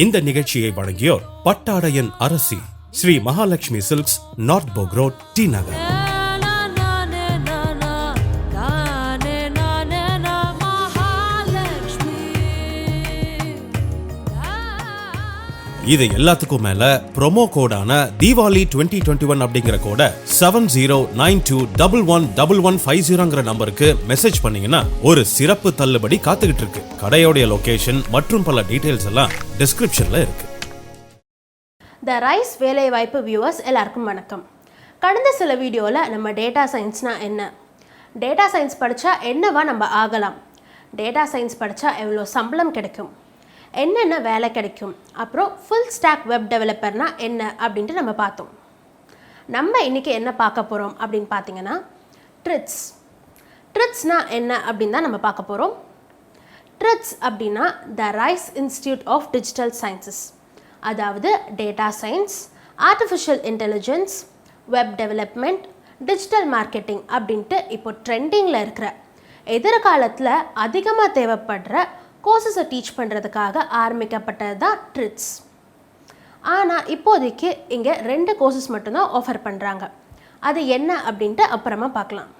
இந்த நிகழ்ச்சியை வழங்கியோர் பட்டாடையன் அரசி ஸ்ரீ மகாலட்சுமி சில்க்ஸ், நார்த் போக் ரோட், டி நகர். இது எல்லாத்துக்கும் மேல ப்ரோமோ கோடான தீபாவளி 2021 அப்படிங்கிற கோட 7092111150 நம்பருக்கு மெசேஜ் பண்ணீங்கன்னா ஒரு சிறப்பு தள்ளுபடி காத்துக்கிட்டு இருக்கு. கடையோடைய லொகேஷன் மற்றும் பல டீடைல்ஸ் எல்லாம் டிஸ்கிரிப்ஷன்ல இருக்கு. த ரைஸ் வேலைவாய்ப்பு வியூவர்ஸ் எல்லாருக்கும் வணக்கம். கடந்த சில வீடியோவில் நம்ம டேட்டா சயின்ஸ்னால் என்ன, டேட்டா சயின்ஸ் படித்தா என்னவா நம்ம ஆகலாம், டேட்டா சயின்ஸ் படித்தா எவ்வளோ சம்பளம் கிடைக்கும், என்னென்ன வேலை கிடைக்கும், அப்புறம் ஃபுல் ஸ்டாக் வெப் டெவலப்பர்னா என்ன அப்படின்ட்டு நம்ம பார்த்தோம். நம்ம இன்றைக்கி என்ன பார்க்க போகிறோம் அப்படின்னு பார்த்தீங்கன்னா ட்ரிட்ஸ். ட்ரிட்ஸ்னால் என்ன அப்படின்னு தான் நம்ம பார்க்க போகிறோம். ட்ரிட்ஸ் அப்படின்னா the Rise Institute of Digital Sciences, அதாவது data science, artificial intelligence, web development, digital marketing அப்படின்ட்டு இப்போ ட்ரெண்டிங்கில் இருக்கிற, எதிர்காலத்தில் அதிகமாக தேவைப்படுற கோர்சஸை டீச் பண்ணுறதுக்காக ஆரம்பிக்கப்பட்டது தான் ட்ரிட்ஸ். ஆனால் இப்போதைக்கு இங்கே 2 கோர்சஸ் மட்டும்தான் ஆஃபர் பண்ணுறாங்க. அது என்ன அப்படின்ட்டு அப்புறமா பார்க்கலாம்.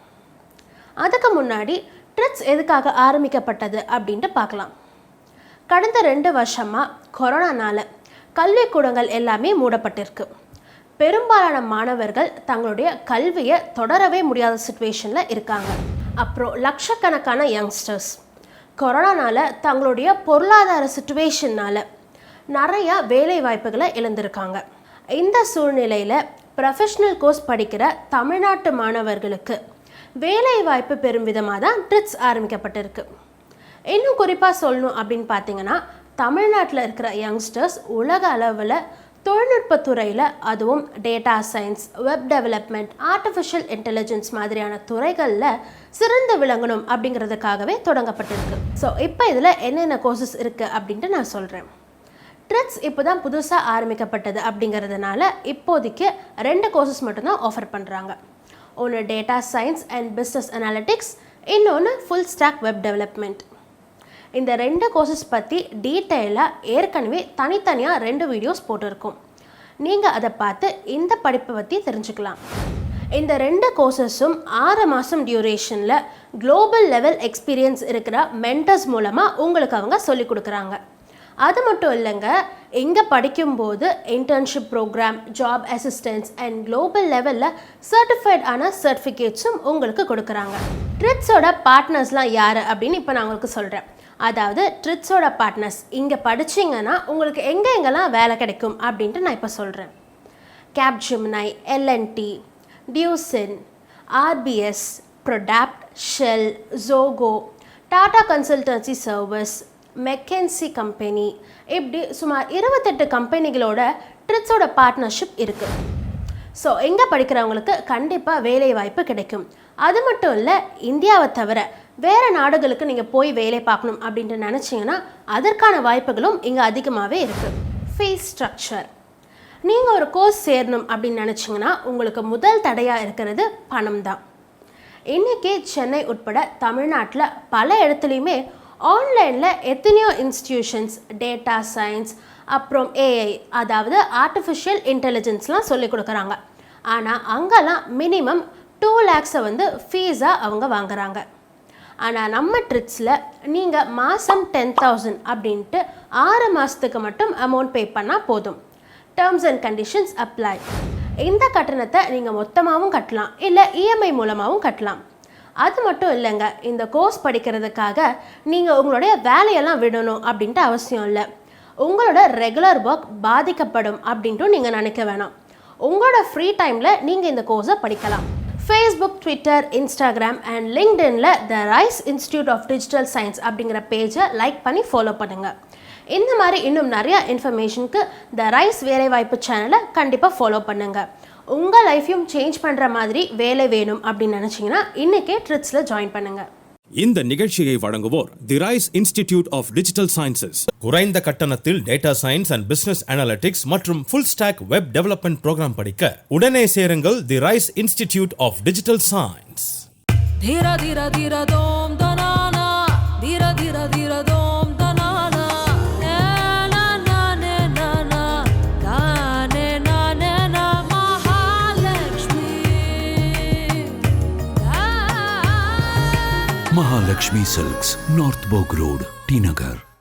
அதுக்கு முன்னாடி ட்ரிட்ஸ் எதுக்காக ஆரம்பிக்கப்பட்டது அப்படின்ட்டு பார்க்கலாம். கடந்த 2 வருஷமாக கொரோனானால கல்விக்கூடங்கள் எல்லாமே மூடப்பட்டிருக்கு. பெரும்பாலான மாணவர்கள் தங்களுடைய கல்வியை தொடரவே முடியாத சுச்சுவேஷனில் இருக்காங்க. அப்புறம் லட்சக்கணக்கான யங்ஸ்டர்ஸ் கொரோனானால தங்களுடைய பொருளாதார சுச்சுவேஷனால் நிறையா வேலை வாய்ப்புகளை இழந்திருக்காங்க. இந்த சூழ்நிலையில் ப்ரொஃபஷ்னல் கோர்ஸ் படிக்கிற தமிழ்நாட்டு மாணவர்களுக்கு வேலை வாய்ப்பு பெறும் விதமாக தான் ட்ரிட்ஸ் ஆரம்பிக்கப்பட்டிருக்கு. இன்னும் குறிப்பாக சொல்லணும் அப்படின்னு பார்த்தீங்கன்னா, தமிழ்நாட்டில் இருக்கிற யங்ஸ்டர்ஸ் உலக அளவில் தொழில்நுட்பத்துறையில், அதுவும் data science, web development, artificial intelligence மாதிரியான துறைகளில் சிறந்து விளங்கணும் அப்படிங்கிறதுக்காகவே தொடங்கப்பட்டிருக்கு. ஸோ இப்போ இதில் என்னென்ன கோர்சஸ் இருக்குது அப்படின்ட்டு நான் சொல்கிறேன். ட்ரிட்ஸ் இப்போ தான் புதுசாக ஆரம்பிக்கப்பட்டது அப்படிங்கிறதுனால இப்போதைக்கு 2 கோர்சஸ் மட்டும்தான் ஆஃபர் பண்ணுறாங்க. ஒன்று data science and business analytics, இன்னொன்று ஃபுல் ஸ்டாக் வெப் டெவலப்மெண்ட். இந்த 2 கோர்சஸ் பற்றி டீட்டெயிலாக ஏற்கனவே தனித்தனியாக 2 வீடியோஸ் போட்டிருக்கோம். நீங்கள் அதை பார்த்து இந்த படிப்பை பற்றி தெரிஞ்சுக்கலாம். இந்த 2 கோர்சஸும் 6 மாதம் டியூரேஷனில் குளோபல் லெவல் எக்ஸ்பீரியன்ஸ் இருக்கிற மென்டர்ஸ் மூலமாக உங்களுக்கு அவங்க சொல்லிக் கொடுக்குறாங்க. அது மட்டும் இல்லைங்க, இங்கே படிக்கும்போது internship program, job assistance and global லெவலில் சர்டிஃபைட் ஆன சர்டிஃபிகேட்ஸும் உங்களுக்கு கொடுக்குறாங்க. ட்ரிட்ஸோட பார்ட்னர்ஸ்லாம் யார் அப்படின்னு இப்போ நான் உங்களுக்கு சொல்கிறேன். அதாவது ட்ரிட்ஸோட பார்ட்னர்ஸ் இங்கே படிச்சிங்கன்னா உங்களுக்கு எங்கெங்கெல்லாம் வேலை கிடைக்கும் அப்படின்ட்டு நான் இப்போ சொல்கிறேன். கேப்ஜெமினி, எல்என்டி, டியூசின், RBS, Prodapt, Shell, Zoho, Tata consultancy service, McKinsey company, இப்படி சுமார் 28 கம்பெனிகளோட ட்ரிட்ஸோட பார்ட்னர்ஷிப் இருக்குது. ஸோ இங்கே படிக்கிறவங்களுக்கு கண்டிப்பாக வேலை வாய்ப்பு கிடைக்கும். அது மட்டும் இல்லை, இந்தியாவை தவிர வேறு நாடுகளுக்கு நீங்கள் போய் வேலை பார்க்கணும் அப்படின்ட்டு நினச்சிங்கன்னா அதற்கான வாய்ப்புகளும் இங்கே அதிகமாகவே இருக்குது. Fees structure. நீங்கள் ஒரு கோர்ஸ் சேரணும் அப்படின்னு நினச்சிங்கன்னா உங்களுக்கு முதல் தடையாக இருக்கிறது பணம் தான். இன்றைக்கி சென்னை உட்பட தமிழ்நாட்டில் பல இடத்துலையுமே ஆன்லைனில் எத்தனையோ இன்ஸ்டிடியூஷன்ஸ் டேட்டா சயின்ஸ், அப்புறம் ஏஐ, அதாவது ஆர்டிஃபிஷியல் இன்டெலிஜென்ஸ்லாம் சொல்லிக் கொடுக்குறாங்க. ஆனால் அங்கெல்லாம் மினிமம் 2 lakhs வந்து ஃபீஸாக அவங்க வாங்குறாங்க. ஆனால் நம்ம ட்ரிட்ஸில் நீங்கள் மாதம் 10,000 அப்படின்ட்டு 6 மாதத்துக்கு மட்டும் அமௌண்ட் பே பண்ணால் போதும். Terms and conditions apply. இந்த கட்டணத்தை நீங்கள் மொத்தமாகவும் கட்டலாம், இல்லை இஎம்ஐ மூலமாகவும் கட்டலாம். அது மட்டும் இல்லைங்க, இந்த கோர்ஸ் படிக்கிறதுக்காக நீங்கள் உங்களுடைய வேலையெல்லாம் விடணும் அப்படின்ட்டு அவசியம் இல்லை. உங்களோட ரெகுலர் ஒர்க் பாதிக்கப்படும் அப்படின்ட்டும் நீங்கள் நினைக்க வேணாம். உங்களோட ஃப்ரீ டைமில் நீங்கள் இந்த கோர்ஸை படிக்கலாம். ஃபேஸ்புக், ட்விட்டர், இன்ஸ்டாகிராம் அண்ட் லிங்க்டின்ல the Rise Institute of Digital Science அப்படிங்கிற பேஜை லைக் பண்ணி ஃபாலோ பண்ணுங்கள். இந்த மாதிரி இன்னும் நிறையா இன்ஃபர்மேஷனுக்கு த ரைஸ் வேலைவாய்ப்பு சேனலை கண்டிப்பாக ஃபாலோ பண்ணுங்கள். உங்கள் லைஃப்பையும் சேஞ்ச் பண்ணுற மாதிரி வேலை வேணும் அப்படின்னு நினச்சிங்கன்னா இன்றைக்கே ட்ரிட்ஸில் ஜாயின் பண்ணுங்கள். இந்த நிகழ்ச்சியை வழங்குவோர் the Rise Institute of Digital Sciences. குறைந்த கட்டணத்தில் data science and business analytics மற்றும் full stack web development program படிக்க உடனே சேருங்கள் the Rise Institute of Digital Science. தீரா தீரா தீரா தோம் தனானா, தீரா தீரா தீரா தோம் தனானா, நே நா நா நே Mahalakshmi Silks, North Bog Road, T Nagar.